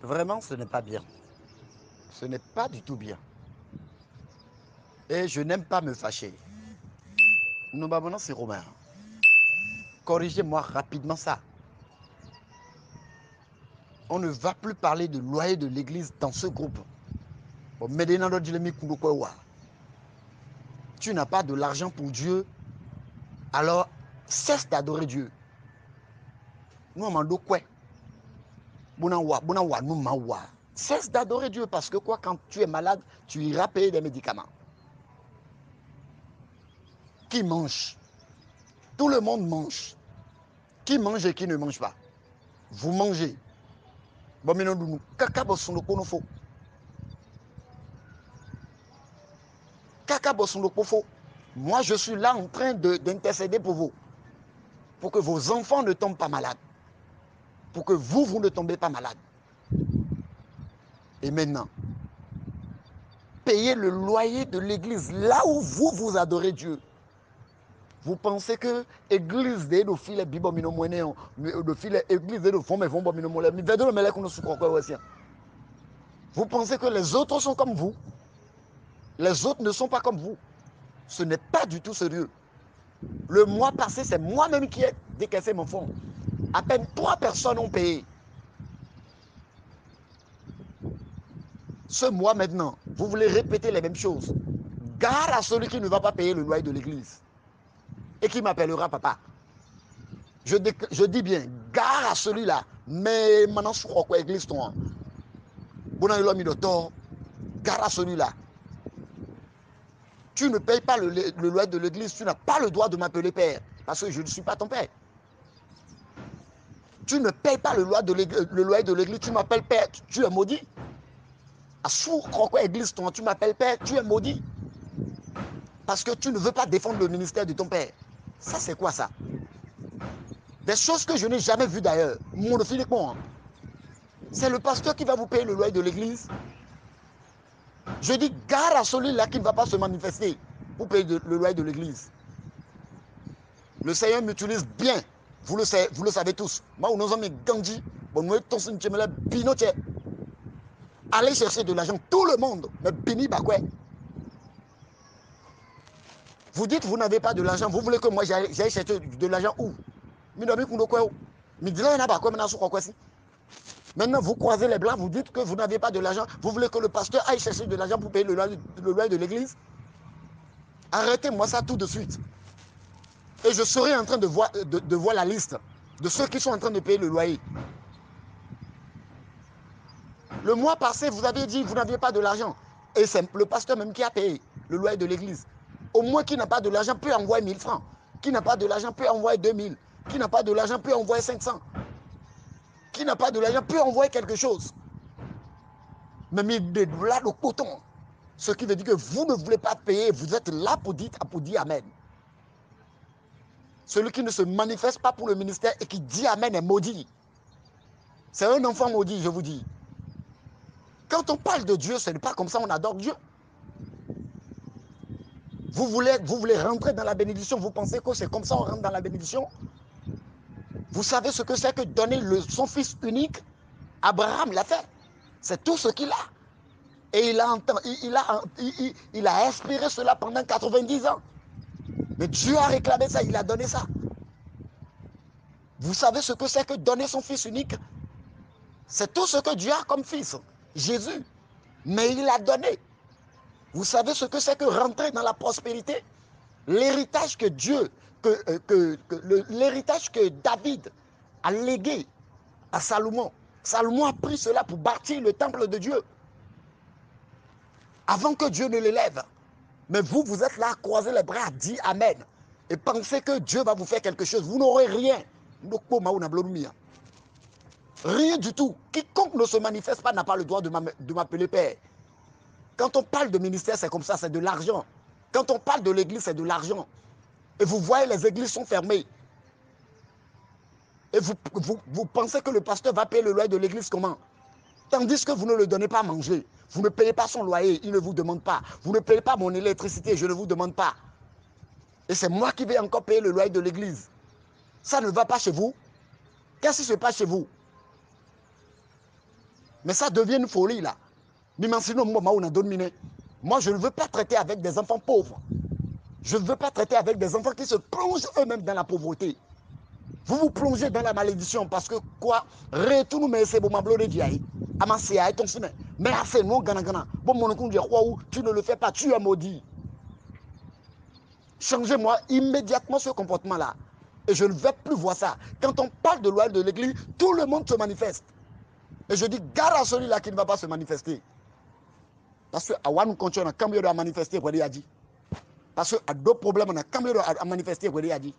Vraiment, ce n'est pas bien. Ce n'est pas du tout bien. Et je n'aime pas me fâcher. Nous maintenant, c'est Romain. Corrigez-moi rapidement ça. On ne va plus parler de loyer de l'église dans ce groupe. Tu n'as pas de l'argent pour Dieu, alors cesse d'adorer Dieu. Nous, on quoi? Cesse d'adorer Dieu parce que quoi, quand tu es malade, tu iras payer des médicaments. Qui mange? Tout le monde mange. Qui mange et qui ne mange pas? Vous mangez. Moi, je suis là en train d'intercéder pour vous. Pour que vos enfants ne tombent pas malades. Pour que vous ne tombez pas malade. Et maintenant, payez le loyer de l'église là où vous adorez Dieu. Vous pensez que l'église de nos filles bibomino moinéon, de filles église de nos femmes vont bomino molé, mais vedons le melek nous soukroko aussi. Vous pensez que les autres sont comme vous? Les autres ne sont pas comme vous. Ce n'est pas du tout sérieux. Le mois passé, c'est moi-même qui ai décaissé mon fonds. À peine 3 personnes ont payé. Ce mois maintenant, vous voulez répéter les mêmes choses. Gare à celui qui ne va pas payer le loyer de l'église et qui m'appellera papa. Je dis bien, gare à celui-là. Mais maintenant, je crois que l'église toi. Gare à celui-là. Tu ne payes pas le loyer de l'église, tu n'as pas le droit de m'appeler père, parce que je ne suis pas ton père. Tu ne payes pas le loyer de l'église, tu m'appelles père, tu es maudit. À sourd, église, toi, tu m'appelles père, tu es maudit. Parce que tu ne veux pas défendre le ministère de ton père. Ça, c'est quoi ça? Des choses que je n'ai jamais vues d'ailleurs. C'est le pasteur qui va vous payer le loyer de l'église. Je dis gare à celui-là qui ne va pas se manifester pour payer le loyer de l'église. Le Seigneur m'utilise bien. Vous le savez tous. Moi, nous sommes Gandhi. Allez chercher de l'argent. Tout le monde. Mais Bini Bakwe. Vous dites vous n'avez pas de l'argent. Vous voulez que moi j'aille chercher de l'argent où? Maintenant, vous croisez les blancs, vous dites que vous n'avez pas de l'argent. Vous voulez que le pasteur aille chercher de l'argent pour payer le loyer de l'église? Arrêtez-moi ça tout de suite. Et je serai en train de voir la liste de ceux qui sont en train de payer le loyer. Le mois passé, vous avez dit que vous n'aviez pas de l'argent. Et c'est le pasteur même qui a payé le loyer de l'église. Au moins, qui n'a pas de l'argent peut envoyer 1000 francs. Qui n'a pas de l'argent peut envoyer 2000. Qui n'a pas de l'argent peut envoyer 500. Qui n'a pas de l'argent peut envoyer quelque chose. Mais de là, le coton. Ce qui veut dire que vous ne voulez pas payer. Vous êtes là pour dire Amen. Celui qui ne se manifeste pas pour le ministère et qui dit Amen est maudit. C'est un enfant maudit, je vous dis. Quand on parle de Dieu, ce n'est pas comme ça on adore Dieu. Vous voulez rentrer dans la bénédiction, vous pensez que c'est comme ça on rentre dans la bénédiction? Vous savez ce que c'est que donner son fils unique? Abraham l'a fait. C'est tout ce qu'il a. Et il a espéré cela pendant 90 ans. Mais Dieu a réclamé ça, il a donné ça. Vous savez ce que c'est que donner son fils unique? C'est tout ce que Dieu a comme fils, Jésus. Mais il a donné. Vous savez ce que c'est que rentrer dans la prospérité? L'héritage que l'héritage que David a légué à Salomon. Salomon a pris cela pour bâtir le temple de Dieu. Avant que Dieu ne l'élève. Mais vous êtes là à croiser les bras, à dire Amen. Et pensez que Dieu va vous faire quelque chose. Vous n'aurez rien. Rien du tout. Quiconque ne se manifeste pas n'a pas le droit de m'appeler Père. Quand on parle de ministère, c'est comme ça, c'est de l'argent. Quand on parle de l'église, c'est de l'argent. Et vous voyez, les églises sont fermées. Et vous pensez que le pasteur va payer le loyer de l'église comment? Tandis que vous ne le donnez pas à manger. Vous ne payez pas son loyer, il ne vous demande pas. Vous ne payez pas mon électricité, je ne vous demande pas. Et c'est moi qui vais encore payer le loyer de l'église. Ça ne va pas chez vous? Qu'est-ce qui se passe chez vous? Mais ça devient une folie là. Moi, je ne veux pas traiter avec des enfants pauvres. Je ne veux pas traiter avec des enfants qui se plongent eux-mêmes dans la pauvreté. Vous vous plongez dans la malédiction parce que quoi? Retourne mais c'est bon ma blonde diaï. Amassé à ton ciné. Mais à fait non gana gana. Bon mon oncle dit tu ne le fais pas, tu es maudit. Changez-moi immédiatement ce comportement-là. Et je ne vais plus voir ça. Quand on parle de loi de l'église, tout le monde se manifeste. Et je dis, gare à celui-là qui ne va pas se manifester. Parce que Awan nous continue à manifester, quoi, il a dit. Parce que à d'autres problèmes, on a manifesté, quoi, il a dit.